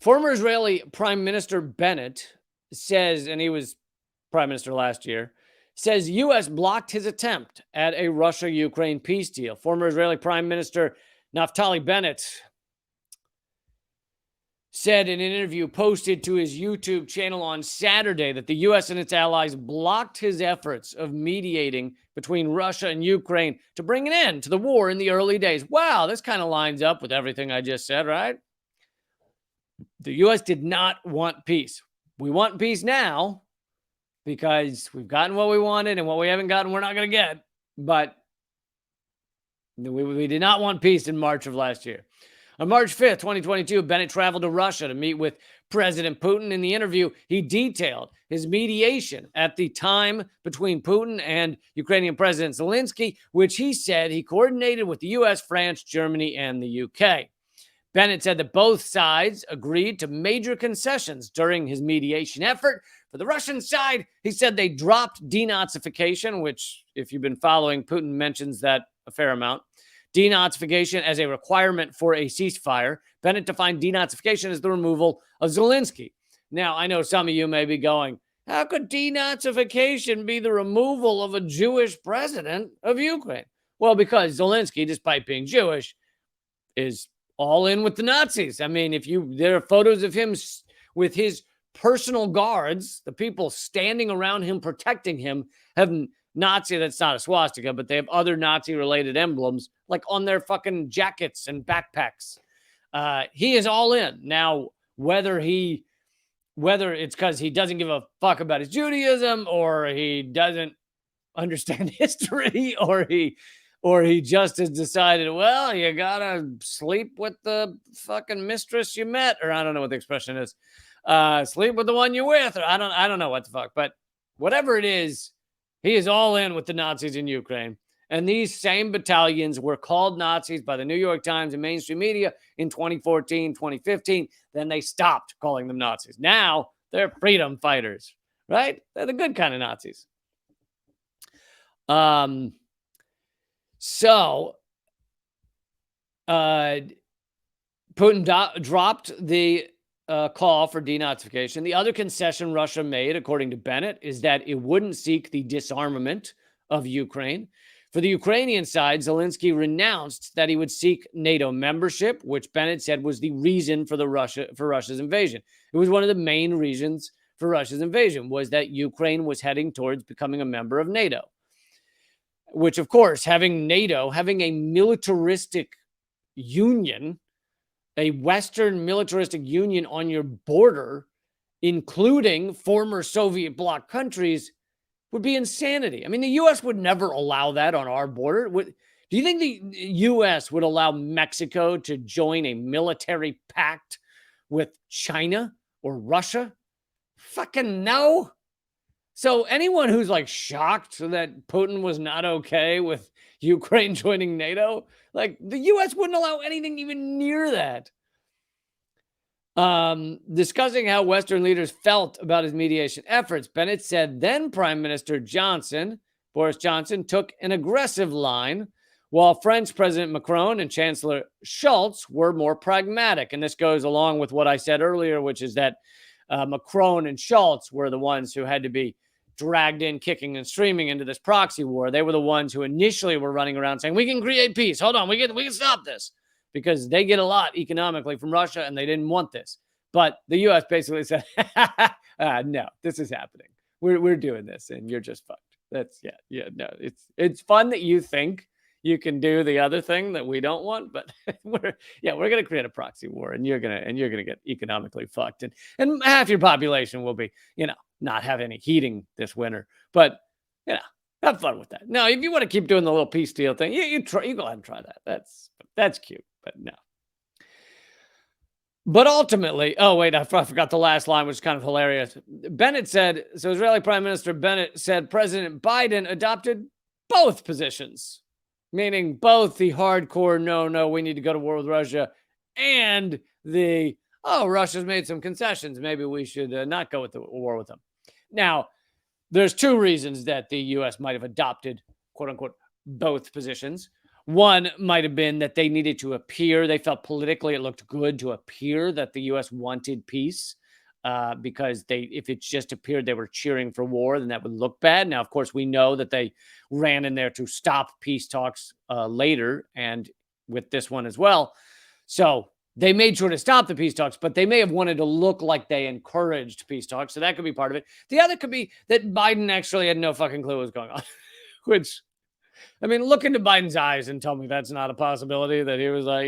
Former Israeli Prime Minister Bennett says, and he was Prime Minister last year, says U.S. blocked his attempt at a Russia-Ukraine peace deal. Former Israeli Prime Minister Naftali Bennett said in an interview posted to his YouTube channel on Saturday that the U.S. and its allies blocked his efforts of mediating between Russia and Ukraine to bring an end to the war in the early days. Wow, this kind of lines up with everything I just said, right? The U.S. did not want peace. We want peace now because we've gotten what we wanted, and what we haven't gotten, we're not going to get. But we did not want peace in March of last year. On March 5th, 2022, Bennett traveled to Russia to meet with President Putin. In the interview, he detailed his mediation at the time between Putin and Ukrainian President Zelensky, which he said he coordinated with the U.S., France, Germany, and the UK. Bennett said that both sides agreed to major concessions during his mediation effort. For the Russian side, he said they dropped denazification, which, if you've been following, Putin mentions that a fair amount. Denazification as a requirement for a ceasefire. Bennett defined denazification as the removal of Zelensky. Now, I know some of you may be going, how could denazification be the removal of a Jewish president of Ukraine? Well, because Zelensky, despite being Jewish, is all in with the Nazis. I mean, there are photos of him with his personal guards, the people standing around him, protecting him, have Nazi, that's not a swastika, but they have other Nazi-related emblems, like on their fucking jackets and backpacks. He is all in. Now, whether it's because he doesn't give a fuck about his Judaism, or he doesn't understand history, or he just has decided, well, you gotta sleep with the fucking mistress you met, or I don't know what the expression is. Sleep with the one you're with, or I don't know what the fuck, but whatever it is, he is all in with the Nazis in Ukraine. And these same battalions were called Nazis by the New York Times and mainstream media in 2014, 2015. Then they stopped calling them Nazis. Now they're freedom fighters, right? They're the good kind of Nazis. Putin dropped the call for denazification. The other concession Russia made, according to Bennett, is that it wouldn't seek the disarmament of Ukraine. For the Ukrainian side, Zelensky renounced that he would seek NATO membership, which Bennett said was the reason for Russia's invasion. It was one of the main reasons for Russia's invasion, was that Ukraine was heading towards becoming a member of NATO. Which, of course, having a militaristic union, a Western militaristic union on your border, including former Soviet bloc countries, would be insanity. I mean, the U.S. would never allow that on our border. Do you think the U.S. would allow Mexico to join a military pact with China or Russia? Fucking no. So anyone who's like shocked that Putin was not okay with Ukraine joining NATO, like the U.S. wouldn't allow anything even near that. Discussing how Western leaders felt about his mediation efforts, Bennett said then Prime Minister Boris Johnson, took an aggressive line, while French President Macron and Chancellor Scholz were more pragmatic. And this goes along with what I said earlier, which is that Macron and Scholz were the ones who had to be dragged in kicking and screaming into this proxy war. They were the ones who initially were running around saying, we can create peace. Hold on, we can stop this. Because they get a lot economically from Russia and they didn't want this. But the U.S. basically said, no, this is happening. We're doing this and you're just fucked. No, it's fun that you think you can do the other thing that we don't want, but we're going to create a proxy war and you're going to get economically fucked. And half your population will be, not have any heating this winter, but have fun with that. Now, if you want to keep doing the little peace deal thing, you go ahead and try that. That's cute, but no. But ultimately, I forgot the last line, which is kind of hilarious. Bennett said, so Israeli Prime Minister Bennett said President Biden adopted both positions, meaning both the hardcore, no, we need to go to war with Russia, and the, Russia's made some concessions. Maybe we should not go with the war with them. Now, there's two reasons that the U.S. might have adopted, quote unquote, both positions. One might have been that they needed to appear. They felt politically it looked good to appear that the U.S. wanted peace. Because if it just appeared they were cheering for war, then that would look bad. Now, of course, we know that they ran in there to stop peace talks later, and with this one as well. So they made sure to stop the peace talks, but they may have wanted to look like they encouraged peace talks. So that could be part of it. The other could be that Biden actually had no fucking clue what was going on, which, I mean, look into Biden's eyes and tell me that's not a possibility, that he was like,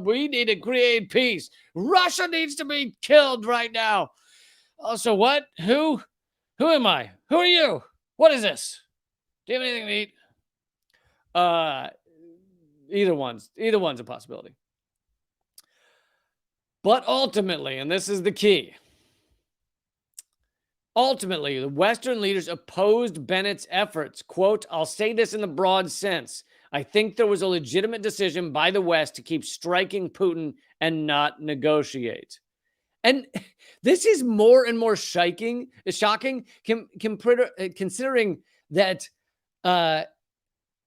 we need to create peace. Russia needs to be killed right now. Also, what? Who? Who am I? Who are you? What is this? Do you have anything to eat? Either one's a possibility. But ultimately, and this is the key, ultimately, the Western leaders opposed Bennett's efforts. Quote, I'll say this in the broad sense. I think there was a legitimate decision by the West to keep striking Putin and not negotiate. And this is more and more shocking, considering that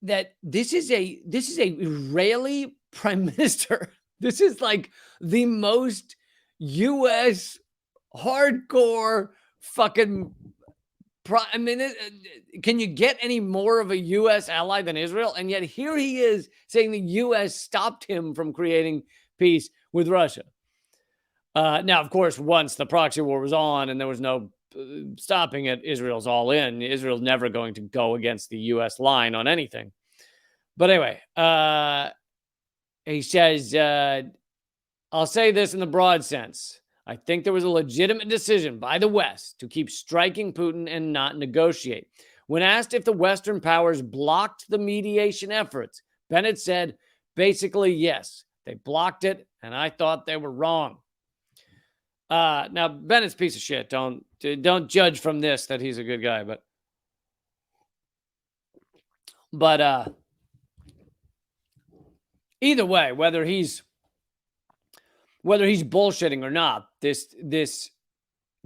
that this is a Israeli prime minister. This is like the most U.S. hardcore fucking. I mean, can you get any more of a U.S. ally than Israel? And yet here he is saying the U.S. stopped him from creating peace with Russia. Now, of course, once the proxy war was on and there was no stopping it, Israel's all in. Israel's never going to go against the U.S. line on anything. But anyway, he says, I'll say this in the broad sense. I think there was a legitimate decision by the West to keep striking Putin and not negotiate. When asked if the Western powers blocked the mediation efforts, Bennett said, basically, yes, they blocked it, and I thought they were wrong. Now, Bennett's a piece of shit. Don't judge from this that he's a good guy, but either way, whether he's bullshitting or not, this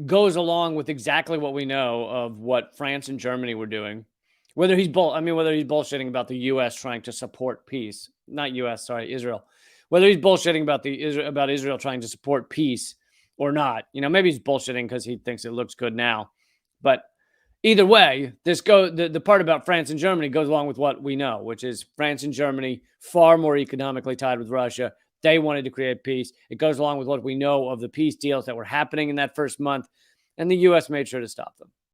goes along with exactly what we know of what France and Germany were doing. Whether he's bullshitting about the U.S. trying to support peace, not U.S., sorry, Israel. Whether he's bullshitting about Israel trying to support peace or not, maybe he's bullshitting because he thinks it looks good now. But either way, the part about France and Germany goes along with what we know, which is France and Germany far more economically tied with Russia. They wanted to create peace. It goes along with what we know of the peace deals that were happening in that first month, and the U.S. made sure to stop them.